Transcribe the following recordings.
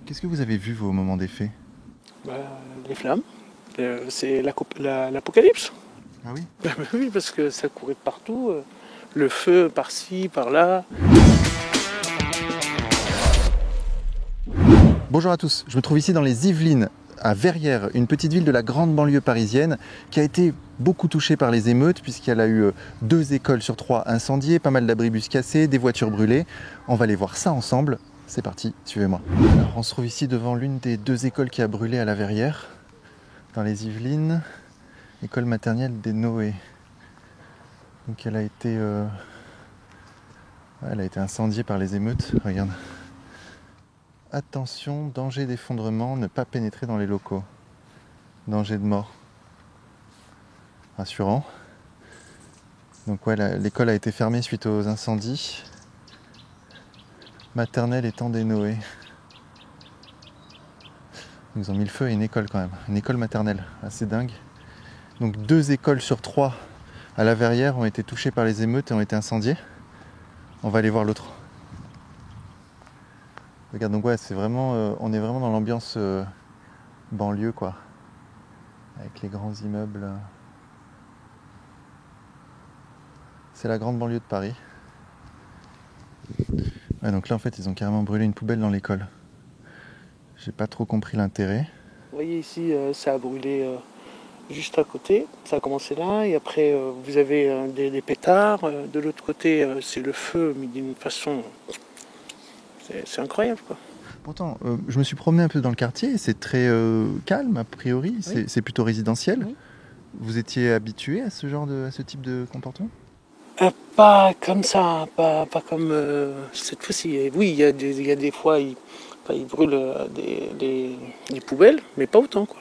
Qu'est-ce que vous avez vu, vous, au moment des faits? Bah, les flammes, c'est l'apocalypse. Ah oui? Bah oui, parce que ça courait de partout, le feu par-ci, par-là. Bonjour à tous, je me trouve ici dans les Yvelines, à Verrières, une petite ville de la grande banlieue parisienne qui a été beaucoup touchée par les émeutes puisqu'elle a eu 2 écoles sur 3 incendiées, pas mal d'abribus cassés, des voitures brûlées. On va aller voir ça ensemble. C'est parti, suivez-moi. Alors, on se trouve ici devant l'une des 2 écoles qui a brûlé à la Verrière, dans les Yvelines, école maternelle des Noé. Donc elle a été incendiée par les émeutes, regarde. Attention, danger d'effondrement, ne pas pénétrer dans les locaux. Danger de mort. Rassurant. Donc ouais, l'école a été fermée suite aux incendies. Maternelle étant des Noé. Ils ont mis le feu à une école quand même. Une école maternelle, assez dingue. Donc 2 écoles sur 3 à la Verrière ont été touchées par les émeutes et ont été incendiées. On va aller voir l'autre. Regarde, donc ouais, c'est vraiment, on est vraiment dans l'ambiance banlieue quoi. Avec les grands immeubles. C'est la grande banlieue de Paris. Ouais, donc là en fait ils ont carrément brûlé une poubelle dans l'école. J'ai pas trop compris l'intérêt. Vous voyez ici, ça a brûlé juste à côté, ça a commencé là, et après vous avez des pétards. De l'autre côté, c'est le feu, mais d'une façon, c'est incroyable quoi. Pourtant, je me suis promené un peu dans le quartier et c'est très calme a priori, Oui. c'est plutôt résidentiel. Oui. Vous étiez habitué à ce type de comportement? Pas comme ça, pas comme cette fois-ci. Et oui, il y a des fois, ils brûlent des poubelles, mais pas autant, quoi.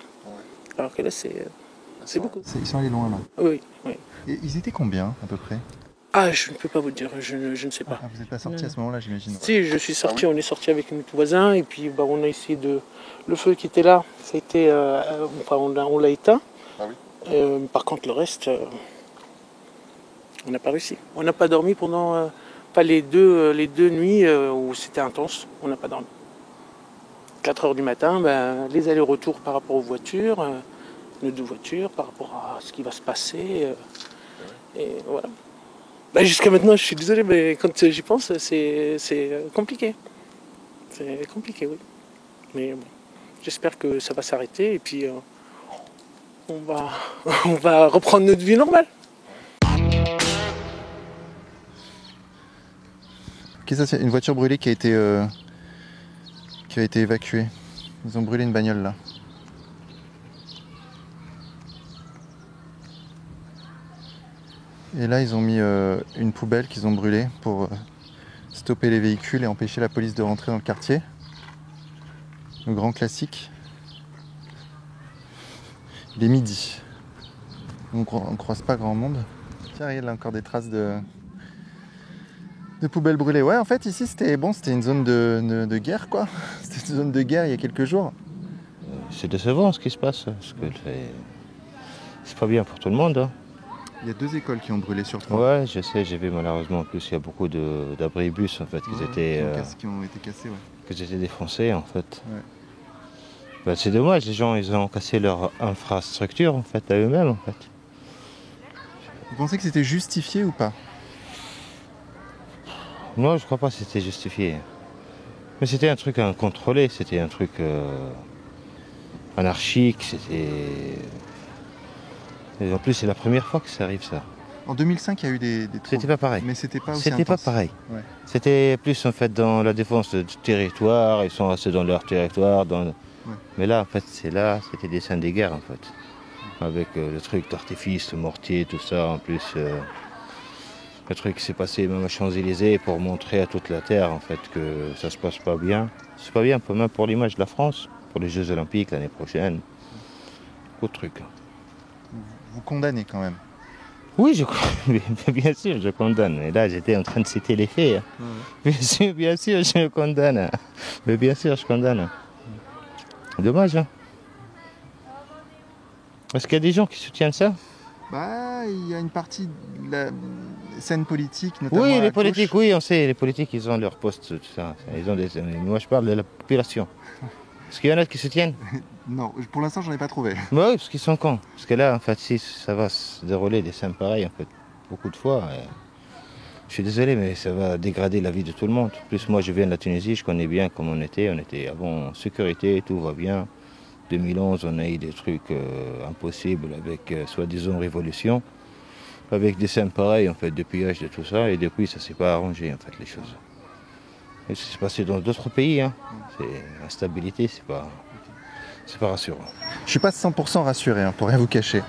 Alors que là, c'est beaucoup. Ils sont allés loin là. Oui, oui. Et ils étaient combien à peu près? Ah, je ne peux pas vous dire, je ne sais pas. Ah, vous n'êtes pas sorti Non. à ce moment-là, j'imagine. Si, je suis sorti, on est sorti avec notre voisin, et puis bah, on a essayé de... Le feu qui était là, ça a été, enfin, on l'a éteint. Ah oui. Par contre, le reste, on n'a pas réussi. On n'a pas dormi pendant pas les deux nuits où c'était intense. On n'a pas dormi. 4 heures du matin, ben, les allers-retours par rapport aux voitures, nos 2 voitures, par rapport à ce qui va se passer. Et voilà. Ben, jusqu'à maintenant, je suis désolé, mais quand j'y pense, c'est compliqué. C'est compliqué, oui. Mais bon, j'espère que ça va s'arrêter et puis on va, on va reprendre notre vie normale. Ok, ça c'est une voiture brûlée qui a été évacuée. Ils ont brûlé une bagnole là. Et là ils ont mis une poubelle qu'ils ont brûlée pour stopper les véhicules et empêcher la police de rentrer dans le quartier. Le grand classique. Il est midi. On ne croise pas grand monde. Tiens, il y a là encore des traces de poubelles brûlées. Ouais, en fait, ici, c'était une zone de guerre, quoi. C'était une zone de guerre il y a quelques jours. C'est décevant ce qui se passe, parce que c'est pas bien pour tout le monde. Hein. Il y a 2 écoles qui ont brûlé sur 3. Ouais, je sais, j'ai vu malheureusement en plus il y a beaucoup d'abribus en fait qui Qui ont été cassés, ouais. qui étaient défoncés en fait. Ouais. Bah, c'est dommage, les gens ils ont cassé leur infrastructure en fait à eux-mêmes en fait. Vous pensez que c'était justifié ou pas? Non, je crois pas que c'était justifié. Mais c'était un truc incontrôlé, c'était un truc anarchique, c'était. Et en plus c'est la première fois que ça arrive ça. En 2005, il y a eu des troubles. C'était pas pareil. Mais c'était pas aussi C'était pas intense. pareil. Ouais. C'était plus en fait dans la défense du territoire, ils sont restés dans leur territoire. Mais là en fait c'était des scènes de guerre en fait. Avec le truc d'artifice, le mortier, tout ça, en plus le truc qui s'est passé même à Champs-Élysées pour montrer à toute la terre en fait que ça se passe pas bien. C'est pas bien même pour l'image de la France, pour les Jeux Olympiques l'année prochaine. Beaucoup de trucs. Vous condamnez quand même. Oui, bien sûr, je condamne. Et là, j'étais en train de citer les faits. Ouais. Bien sûr, je condamne. Mais bien sûr, je condamne. Dommage, hein. Est-ce qu'il y a des gens qui soutiennent ça? Bah, il y a une partie scène politique, notamment Oui, à les gauche. politiques, oui, on sait, les politiques, ils ont leur poste, tout ça. Ils ont moi, je parle de la population. Est-ce qu'il y en a qui se tiennent? Non, pour l'instant, j'en ai pas trouvé. Bah oui, parce qu'ils sont cons. Parce que là, en fait, si ça va se dérouler des scènes pareilles, en fait, beaucoup de fois, je suis désolé, mais ça va dégrader la vie de tout le monde. En plus, moi, je viens de la Tunisie, je connais bien comment on était avant en sécurité, tout va bien. 2011, on a eu des trucs impossibles avec, soi-disant, révolution. Avec des scènes pareilles, en fait, de pillage, de tout ça, et depuis, ça s'est pas arrangé, en fait, les choses. Et ça s'est passé dans d'autres pays, hein. L'instabilité, c'est pas rassurant. Je suis pas 100% rassuré, hein, pour rien vous cacher.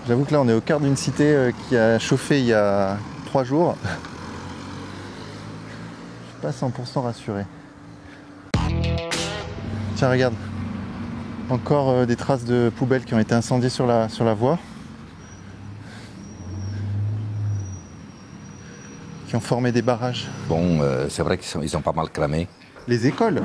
J'avoue que là, on est au cœur d'une cité qui a chauffé il y a 3 jours. Je suis pas 100% rassuré. Tiens, regarde. Encore des traces de poubelles qui ont été incendiées sur la voie. Qui ont formé des barrages. Bon, c'est vrai qu'ils ont pas mal cramé. Les écoles.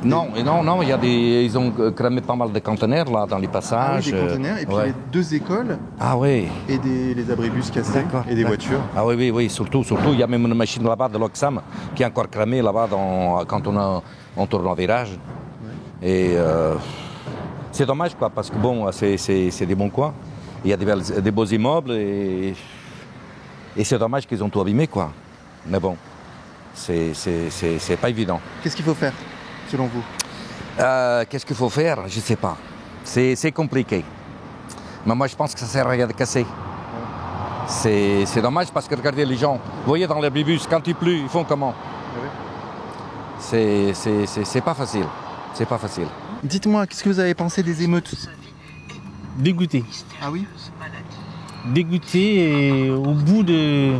Non, ils ont cramé pas mal de conteneurs là dans les passages. Ah oui, des conteneurs, et puis ouais. les 2 écoles, Ah oui. et les abribus cassés, D'accord, et des d'accord. voitures. Ah oui, surtout, il y a même une machine là-bas de l'Oxam qui est encore cramée là-bas quand on tourne en virage. Ouais. Et c'est dommage quoi, parce que bon, c'est des bons coins. Il y a des beaux immeubles et c'est dommage qu'ils ont tout abîmé quoi. Mais bon, c'est pas évident. Qu'est-ce qu'il faut faire, selon vous? Qu'est-ce qu'il faut faire? Je ne sais pas. C'est compliqué. Mais moi, je pense que ça sert à rien de casser. C'est dommage parce que regardez les gens. Vous voyez dans les bus, quand il pleut, ils font comment? C'est pas facile. C'est pas facile. Dites-moi, qu'est-ce que vous avez pensé des émeutes? Dégoûté. Ah oui? Dégoûté et au bout de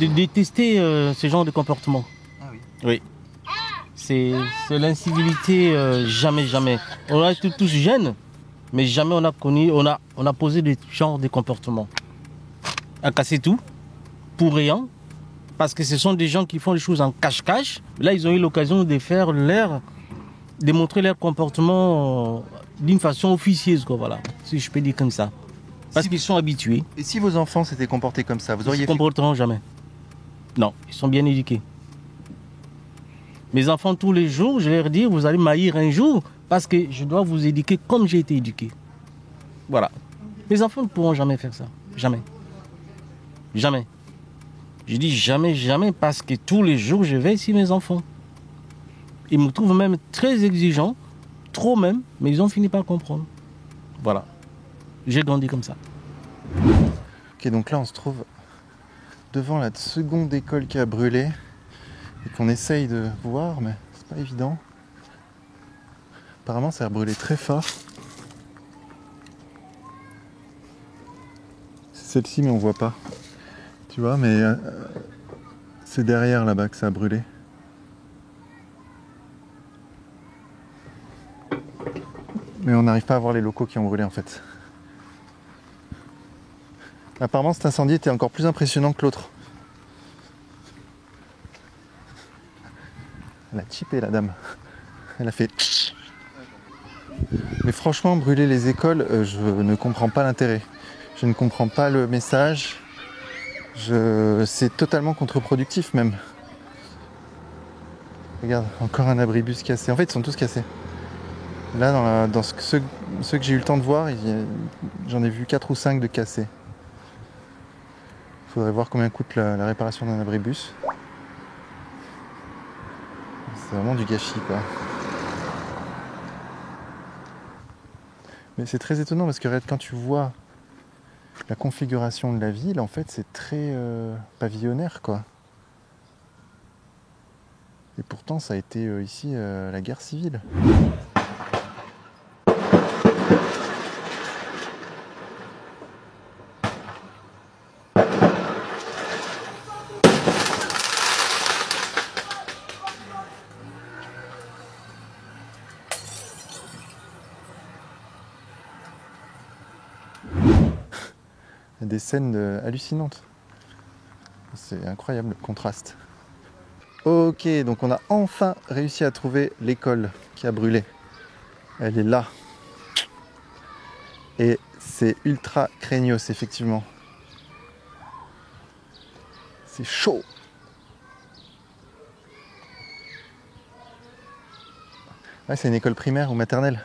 détester ce genre de comportement. Ah oui. Oui. C'est l'incivilité, jamais. On a été tous jeunes, mais jamais on a posé des genres de comportements. À casser tout, pour rien, parce que ce sont des gens qui font les choses en cache-cache. Là, ils ont eu l'occasion de montrer leur comportement d'une façon officieuse, quoi, voilà, si je peux dire comme ça. Parce qu'ils sont habitués. Et si vos enfants s'étaient comportés comme ça, vous Ils auriez ne se fait... comporteront jamais. Non, ils sont bien éduqués. Mes enfants, tous les jours, je vais leur dire, vous allez m'haïr un jour, parce que je dois vous éduquer comme j'ai été éduqué. Voilà. Mes enfants ne pourront jamais faire ça. Jamais. Jamais. Je dis jamais, parce que tous les jours, je vais sur mes enfants. Ils me trouvent même très exigeant, trop même, mais ils ont fini par comprendre. Voilà. J'ai grandi comme ça. Ok, donc là, on se trouve devant la seconde école qui a brûlé et qu'on essaye de voir, mais c'est pas évident. Apparemment, ça a brûlé très fort. C'est celle-ci, mais on voit pas. Tu vois, mais c'est derrière là-bas que ça a brûlé. Mais on n'arrive pas à voir les locaux qui ont brûlé en fait. Apparemment, cet incendie était encore plus impressionnant que l'autre. Elle a chippé la dame. Elle a fait... Mais franchement, brûler les écoles, je ne comprends pas l'intérêt. Je ne comprends pas le message. C'est totalement contre-productif même. Regarde, encore un abribus cassé. En fait, ils sont tous cassés. Là, dans ceux que j'ai eu le temps de voir, j'en ai vu 4 ou 5 de cassés. Il faudrait voir combien coûte la réparation d'un abribus. C'est vraiment du gâchis, quoi. Mais c'est très étonnant parce que regarde, quand tu vois la configuration de la ville, en fait, c'est très pavillonnaire, quoi. Et pourtant, ça a été ici la guerre civile. Il y a des scènes hallucinantes. C'est incroyable le contraste. Ok, donc on a enfin réussi à trouver l'école qui a brûlé. Elle est là. Et c'est ultra craignos, effectivement. C'est chaud. Ouais, c'est une école primaire ou maternelle.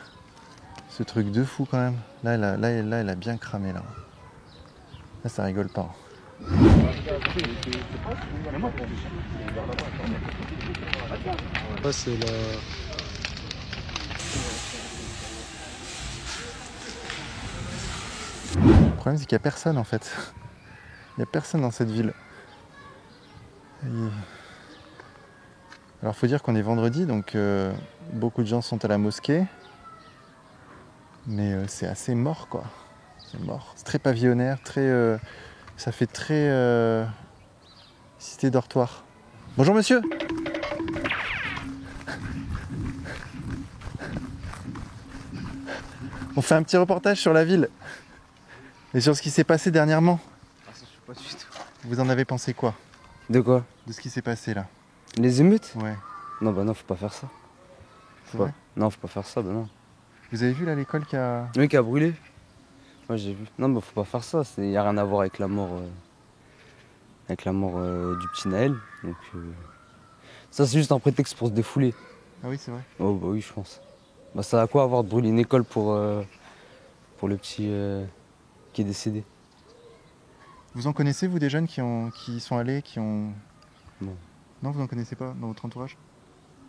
Ce truc de fou quand même. Là, elle a bien cramé là. Là, ça rigole pas. Là, c'est la... Le problème, c'est qu'il n'y a personne en fait. Il n'y a personne dans cette ville. Alors, il faut dire qu'on est vendredi, donc beaucoup de gens sont à la mosquée. Mais c'est assez mort, quoi. C'est mort. C'est très pavillonnaire, très... ça fait très... cité dortoir. Bonjour, monsieur. On fait un petit reportage sur la ville. Et sur ce qui s'est passé dernièrement. Ah, ça, je sais pas du tout. Vous en avez pensé quoi? De quoi? De ce qui s'est passé, là? Les émeutes? Ouais. Non, bah non, faut pas faire ça. C'est vrai? Non, faut pas faire ça, bah non. Vous avez vu, là, l'école qui a... Oui, qui a brûlé? Ouais, j'ai vu. Non, bah faut pas faire ça. Y a rien à voir avec la mort... du petit Naël. Donc, ça, c'est juste un prétexte pour se défouler. Ah oui, c'est vrai. Oh, bah oui, je pense. Bah ça a quoi avoir de brûler une école pour le petit qui est décédé? Vous en connaissez, vous, des jeunes qui sont allés, qui ont... Non. Non, vous en connaissez pas dans votre entourage?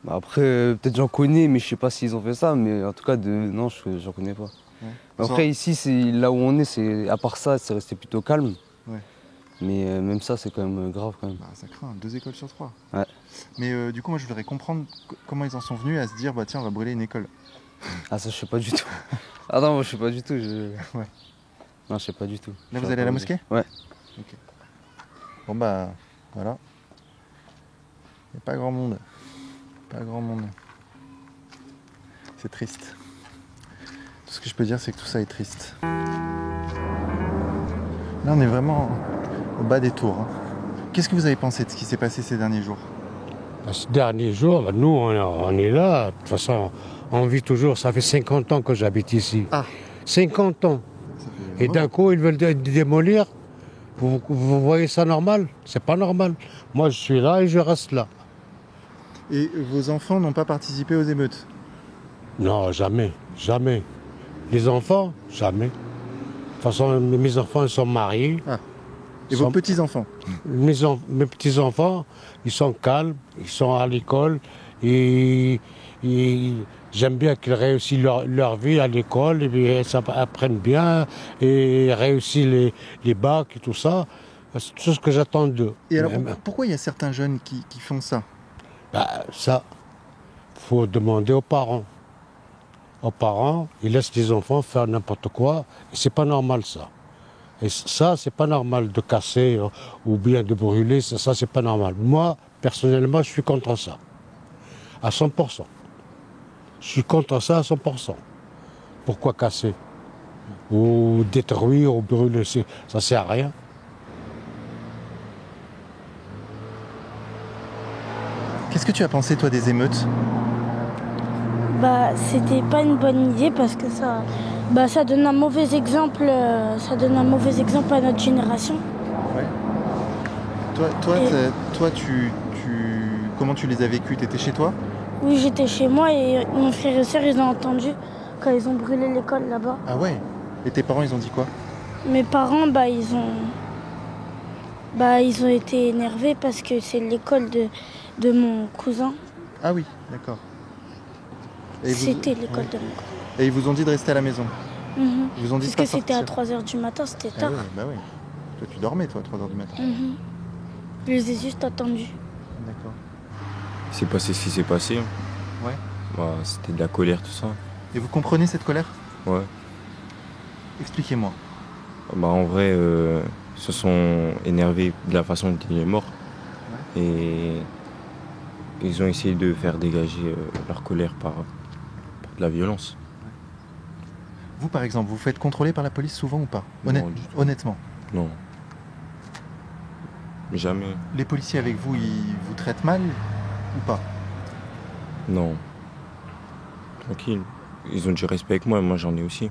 Bah après, peut-être j'en connais, mais je sais pas s'ils ont fait ça. Mais en tout cas, non, j'en connais pas. Ouais. Après, ici, là où on est, à part ça, c'est resté plutôt calme. Ouais. Mais même ça, c'est quand même grave quand même. Bah, ça craint, 2 écoles sur 3. Ouais. Mais du coup, moi, je voudrais comprendre comment ils en sont venus à se dire, bah tiens, on va brûler une école. Ah ça, je sais pas du tout. Ah non, moi, je sais pas du tout. Ouais. Non, je sais pas du tout. Là, vous allez à la mosquée? Ouais. Ok. Bon, bah, voilà. Il n'y a pas grand monde. Pas grand monde. C'est triste. Tout ce que je peux dire, c'est que tout ça est triste. Là, on est vraiment au bas des tours. Hein. Qu'est-ce que vous avez pensé de ce qui s'est passé ces derniers jours? Ces derniers jours, nous, on est là. De toute façon, on vit toujours. Ça fait 50 ans que j'habite ici. Ah. 50 ans. Et d'un coup, ils veulent démolir. Vous voyez ça normal? C'est pas normal. Moi, je suis là et je reste là. Et vos enfants n'ont pas participé aux émeutes? Non, jamais. Jamais. Les enfants, jamais. De toute façon, mes enfants, ils sont mariés. Ah. Et vos petits-enfants? Mes petits-enfants, ils sont calmes, ils sont à l'école. Et j'aime bien qu'ils réussissent leur vie à l'école, et puis apprennent bien, et réussissent les bacs et tout ça. C'est tout ce que j'attends d'eux. Et alors, pourquoi il y a certains jeunes qui font ça? Bah, ça, faut demander aux parents. Aux parents, ils laissent les enfants faire n'importe quoi, et c'est pas normal ça. Et ça, c'est pas normal de casser ou bien de brûler, ça c'est pas normal. Moi, personnellement, je suis contre ça. À 100%. Je suis contre ça à 100%. Pourquoi casser? Ou détruire, ou brûler, ça sert à rien. Qu'est-ce que tu as pensé, toi, des émeutes? Bah, c'était pas une bonne idée parce que ça donne un mauvais exemple, à notre génération. Ouais. Toi, comment tu les as vécus? T'étais chez toi? Oui, j'étais chez moi et mon frère et soeur, ils ont entendu quand ils ont brûlé l'école là-bas. Ah ouais? Et tes parents, ils ont dit quoi? Mes parents, ils ont été énervés parce que c'est l'école de mon cousin. Ah oui, d'accord. C'était l'école de mon cousin. Et ils vous ont dit de rester à la maison? Ils vous ont dit parce que c'était à 3h du matin, c'était tard. Ah oui, bah oui. Toi, tu dormais, toi, à 3h du matin. Je les ai juste attendus. D'accord. Il s'est passé ce qui s'est passé. Ouais. Bah, c'était de la colère, tout ça. Et vous comprenez cette colère? Ouais. Expliquez-moi. Bah, en vrai, ils se sont énervés de la façon dont il est mort. Ouais. Et ils ont essayé de faire dégager leur colère par de la violence. Ouais. Vous, par exemple, vous faites contrôler par la police souvent ou pas? Honnêtement? Non. Jamais. Les policiers avec vous, ils vous traitent mal ou pas? Non. Tranquille. Ils ont du respect avec moi, moi j'en ai aussi.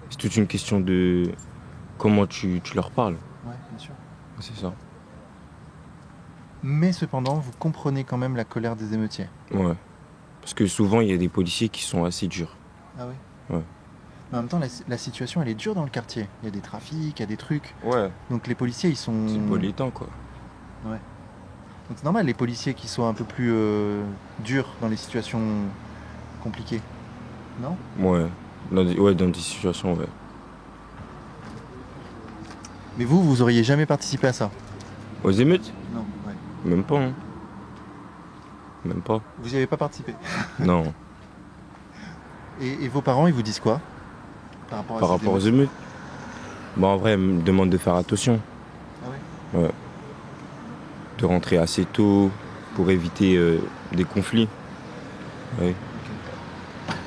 C'est toute une question de comment tu leur parles. Ouais, bien sûr. C'est ça. Mais cependant, vous comprenez quand même la colère des émeutiers. Ouais. Parce que souvent, il y a des policiers qui sont assez durs. Ah oui. Ouais. Mais en même temps, la situation, elle est dure dans le quartier. Il y a des trafics, il y a des trucs. Ouais. Donc les policiers, ils sont... C'est politant, quoi. Ouais. Donc c'est normal, les policiers qui soient un peu plus durs dans les situations compliquées. Non? Ouais. Dans des situations, ouais. Mais vous auriez jamais participé à ça? Aux émeutes? Non, ouais. Même pas, hein. Même pas. Vous n'y avez pas participé? Non. Et vos parents, ils vous disent quoi par rapport aux émeutes? Bon, en vrai, ils me demandent de faire attention. Ah ouais? Ouais. De rentrer assez tôt pour éviter des conflits. Ouais. Okay.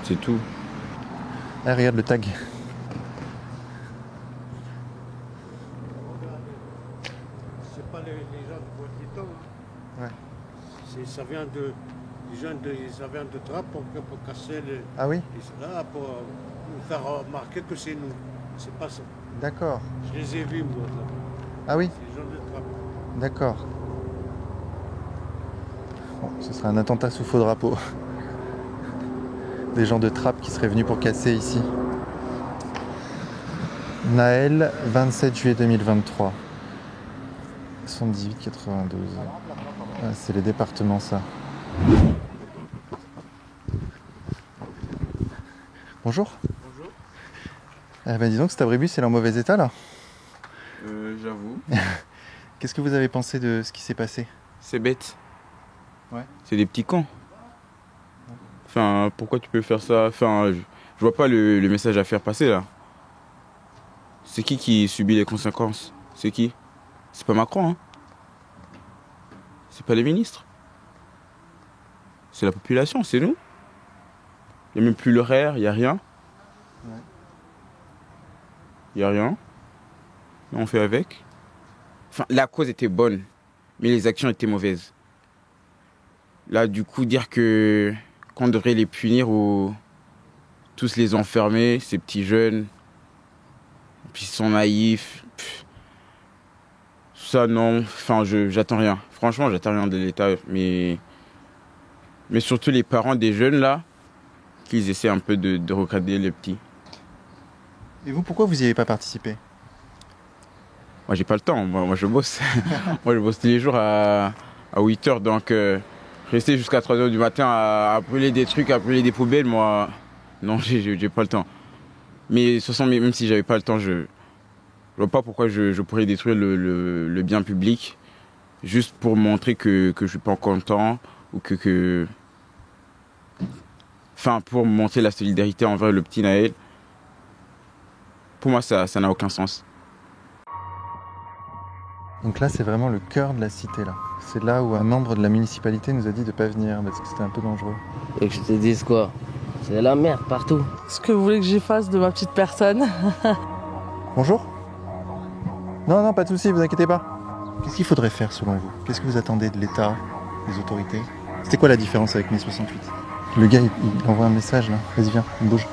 C'est tout. Ah, regarde le tag. C'est pas les gens de Bois-de-Piton. Ouais. Ça vient de... Ça vient de Trappes pour casser les... Ah oui? Là, pour nous faire remarquer que c'est nous. C'est pas ça. D'accord. Je les ai vus, moi, là. Ah oui? C'est les gens de Trappes. D'accord. Bon, ce serait un attentat sous faux drapeau. Des gens de Trappes qui seraient venus pour casser ici. Naël, 27 juillet 2023. 78 92. Ah, c'est les départements, ça. Bonjour. Bonjour. Eh ben dis donc, cet abribus, il est en mauvais état, là. J'avoue. Qu'est-ce que vous avez pensé de ce qui s'est passé? C'est bête. Ouais. C'est des petits cons. Enfin, pourquoi tu peux faire ça? Enfin, je vois pas le message à faire passer, là. C'est qui subit les conséquences? C'est qui? C'est pas Macron, hein. C'est pas les ministres. C'est la population, c'est nous. Il n'y a même plus l'horaire, il n'y a rien. Ouais. Il n'y a rien. On fait avec. Enfin, la cause était bonne, mais les actions étaient mauvaises. Là, du coup, dire qu'on devrait les punir ou tous les enfermer, ces petits jeunes, puis ils sont naïfs. Ça, non. Enfin, j'attends rien. Franchement, j'attends rien de l'État, mais surtout les parents des jeunes, là, qu'ils essaient un peu de regarder les petits. Et vous, pourquoi vous n'y avez pas participé? Moi, j'ai pas le temps. Moi je bosse. Moi, je bosse tous les jours à 8h. Donc, rester jusqu'à 3h du matin à brûler des trucs, à brûler des poubelles, moi, non, j'ai pas le temps. Mais de toute façon, même si j'avais pas le temps, je vois pas pourquoi je pourrais détruire le bien public juste pour montrer que je suis pas content ou que... Enfin, pour montrer la solidarité envers le petit Naël. Pour moi, ça n'a aucun sens. Donc là, c'est vraiment le cœur de la cité, là. C'est là où un membre de la municipalité nous a dit de pas venir parce que c'était un peu dangereux. Et que je te dise quoi? C'est la merde partout. Ce que vous voulez que j'y fasse de ma petite personne? Bonjour? Non, pas de souci, vous inquiétez pas. Qu'est-ce qu'il faudrait faire selon vous? Qu'est-ce que vous attendez de l'État, des autorités? C'était quoi la différence avec mai 68? Le gars, il envoie un message là. Vas-y, viens, on bouge.